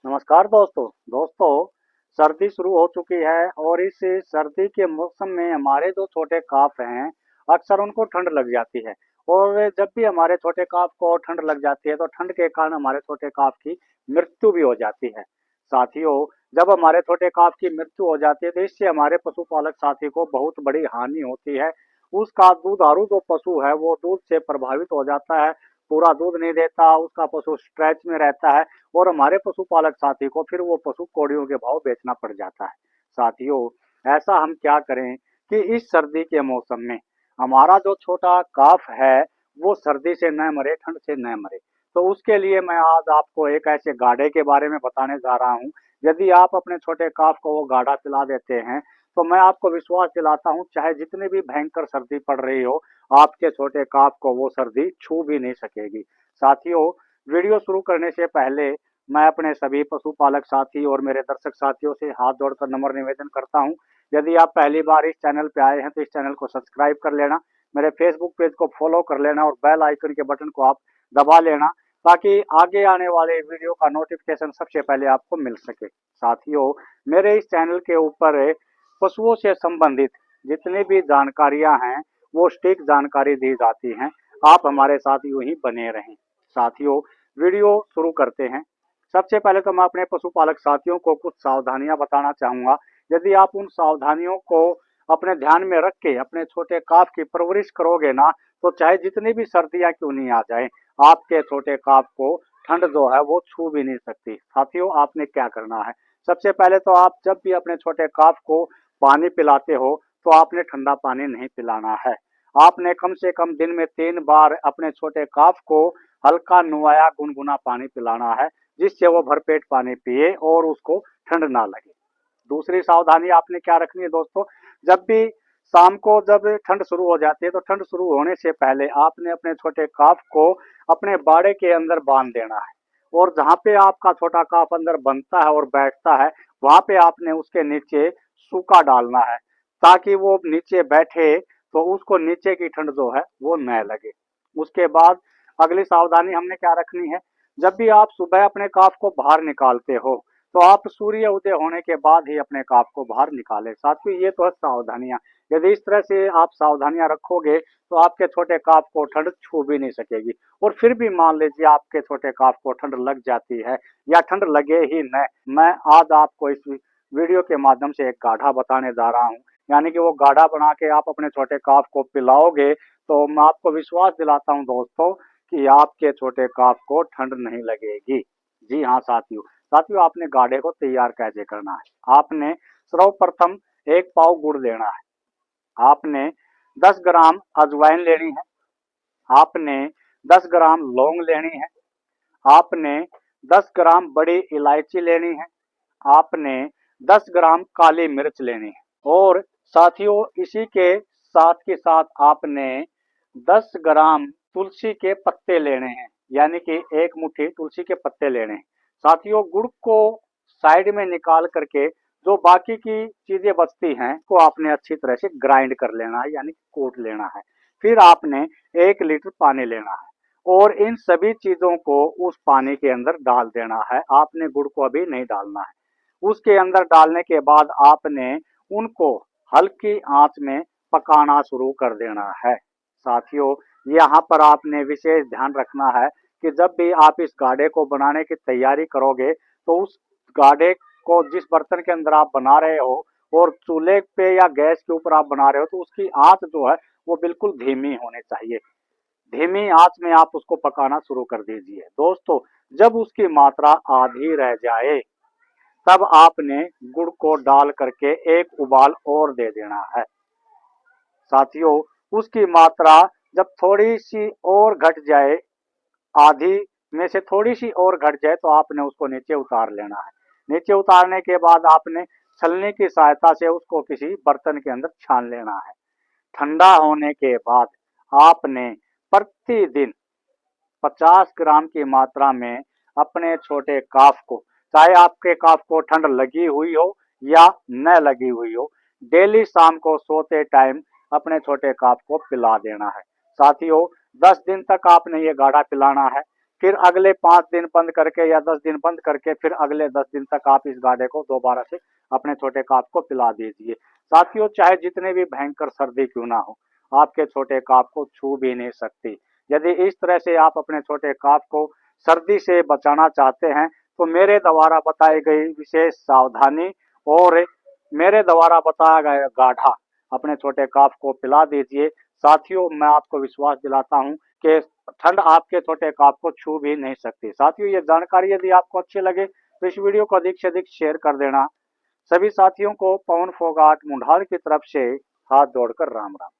नमस्कार दोस्तों सर्दी शुरू हो चुकी है और इस सर्दी के मौसम में हमारे जो छोटे काफ हैं अक्सर उनको ठंड लग जाती है। और जब भी हमारे छोटे काफ को ठंड लग जाती है तो ठंड के कारण हमारे छोटे काफ की मृत्यु भी हो जाती है। साथियों, जब हमारे छोटे काफ की मृत्यु हो जाती है तो इससे हमारे पशुपालक साथी को बहुत बड़ी हानि होती है। उसका दुधारू जो पशु है वो दूध से प्रभावित हो जाता है, पूरा दूध नहीं देता, उसका पशु स्ट्रेच में रहता है और हमारे पशुपालक साथी को फिर वो पशु कौड़ियों के भाव बेचना पड़ जाता है। साथियों, ऐसा हम क्या करें कि इस सर्दी के मौसम में हमारा जो छोटा काफ है वो सर्दी से न मरे, ठंड से न मरे। तो उसके लिए मैं आज आपको एक ऐसे गाढ़े के बारे में बताने जा रहा हूँ। यदि आप अपने छोटे काफ को वो गाढ़ा पिला देते हैं तो मैं आपको विश्वास दिलाता हूँ, चाहे जितनी भी भयंकर सर्दी पड़ रही हो, आपके छोटे काफ को वो सर्दी छू भी नहीं सकेगी। साथियों, वीडियो शुरू करने से पहले मैं अपने सभी पशुपालक साथी और मेरे दर्शक साथियों से हाथ जोड़कर नम्र निवेदन करता हूं, यदि आप पहली बार इस चैनल पे आए हैं तो इस चैनल को सब्सक्राइब कर लेना, मेरे फेसबुक पेज को फॉलो कर लेना और बेल आइकन के बटन को आप दबा लेना ताकि आगे आने वाले वीडियो का नोटिफिकेशन सबसे पहले आपको मिल सके। साथियों, मेरे इस चैनल के ऊपर पशुओं से संबंधित जितनी भी जानकारियां हैं वो सटीक जानकारी दी जाती हैं। आप हमारे साथ यूं ही बने रहें। साथियों, वीडियो शुरू करते हैं। सबसे पहले तो मैं अपने पशुपालक साथियों को कुछ सावधानियां बताना चाहूंगा। यदि आप उन सावधानियों को अपने ध्यान में रख के अपने छोटे काफ की परवरिश करोगे ना, तो चाहे जितनी भी सर्दियां क्यों नहीं आ जाए, आपके छोटे काफ को ठंड जो है वो छू भी नहीं सकती। साथियों, आपने क्या करना है? सबसे पहले तो आप जब भी अपने छोटे काफ को पानी पिलाते हो तो आपने ठंडा पानी नहीं पिलाना है। आपने कम से कम दिन में 3 बार अपने छोटे काफ को हल्का नुआया गुनगुना पानी पिलाना है, जिससे वो भरपेट पानी पिए और उसको ठंड ना लगे। दूसरी सावधानी आपने क्या रखनी है दोस्तों? जब भी शाम को जब ठंड शुरू हो जाती है तो ठंड शुरू होने से पहले आपने अपने छोटे काफ को अपने बाड़े के अंदर बांध देना है। और जहाँ पे आपका छोटा काफ अंदर बनता है और बैठता है वहां पे आपने उसके नीचे सूखा डालना है, ताकि वो नीचे बैठे तो उसको नीचे की ठंड जो है वो न लगे। उसके बाद अगली सावधानी हमने क्या रखनी है? जब भी आप सुबह अपने काफ को बाहर निकालते हो तो आप सूर्य उदय होने के बाद ही अपने काफ को बाहर निकालें। साथियों, ये तो है सावधानियां। यदि इस तरह से आप सावधानियां रखोगे तो आपके छोटे काफ को ठंड छू भी नहीं सकेगी। और फिर भी मान लीजिए आपके छोटे काफ को ठंड लग जाती है या ठंड लगे ही न, मैं आज आपको इस वीडियो के माध्यम से एक गाढ़ा बताने जा रहा हूँ। यानी कि वो गाढ़ा बना के आप अपने छोटे काफ को पिलाओगे तो मैं आपको विश्वास दिलाता हूँ दोस्तों कि आपके छोटे काफ को ठंड नहीं लगेगी। जी हाँ साथियों। साथियों, आपने गाढ़े को तैयार कैसे करना है? आपने सर्वप्रथम 1 पाव गुड़ लेना है। आपने 10 ग्राम अजवाइन लेनी है। आपने 10 ग्राम लौंग लेनी है। आपने 10 ग्राम बड़ी इलायची लेनी है। आपने 10 ग्राम काली मिर्च लेनी है। और साथियों, इसी के साथ के साथ आपने 10 ग्राम तुलसी के पत्ते लेने हैं, यानी कि 1 मुट्ठी तुलसी के पत्ते लेने हैं। साथियों, गुड़ को साइड में निकाल करके जो बाकी की चीजें बचती हैं को आपने अच्छी तरह से ग्राइंड कर लेना है, यानी कूट लेना है। फिर आपने 1 लीटर पानी लेना है और इन सभी चीजों को उस पानी के अंदर डाल देना है। आपने गुड़ को अभी नहीं डालना है। उसके अंदर डालने के बाद आपने उनको हल्की आंच में पकाना शुरू कर देना है। साथियों, यहाँ पर आपने विशेष ध्यान रखना है कि जब भी आप इस गाढ़े को बनाने की तैयारी करोगे तो उस गाढ़े को जिस बर्तन के अंदर आप बना रहे हो और चूल्हे पे या गैस के ऊपर आप बना रहे हो तो उसकी आंच जो है वो बिल्कुल धीमी होनी चाहिए। धीमी आंच में आप उसको पकाना शुरू कर दीजिए। दोस्तों, जब उसकी मात्रा आधी रह जाए तब आपने गुड़ को डाल करके एक उबाल और दे देना है। साथियों, उसकी मात्रा जब थोड़ी सी और घट जाए, आधी में से थोड़ी सी और घट जाए, तो आपने उसको नीचे उतार लेना है। नीचे उतारने के बाद आपने छलनी की सहायता से उसको किसी बर्तन के अंदर छान लेना है। ठंडा होने के बाद आपने प्रतिदिन 50 ग्राम की मात्रा में अपने छोटे काफ को, चाहे आपके काफ को ठंड लगी हुई हो या न लगी हुई हो, डेली शाम को सोते टाइम अपने छोटे काफ को पिला देना है। साथियों, 10 दिन तक आपने ये गाढ़ा पिलाना है। फिर अगले 5 दिन बंद करके या 10 दिन बंद करके फिर अगले 10 दिन तक आप इस गाढ़े को दोबारा से अपने छोटे काफ को पिला दीजिए। साथियों, चाहे जितने भी भयंकर सर्दी क्यों ना हो, आपके छोटे काफ को छू भी नहीं सकती। यदि इस तरह से आप अपने छोटे काफ को सर्दी से बचाना चाहते हैं तो मेरे द्वारा बताई गई विशेष सावधानी और मेरे द्वारा बताया गया गाढ़ा अपने छोटे काफ को पिला दीजिए। साथियों, मैं आपको विश्वास दिलाता हूं कि ठंड आपके छोटे काफ को छू भी नहीं सकती। साथियों, ये जानकारी यदि आपको अच्छी लगे तो इस वीडियो को अधिक से अधिक शेयर कर देना। सभी साथियों को पवन फोगाट मुंडाल की तरफ से हाथ जोड़कर राम राम।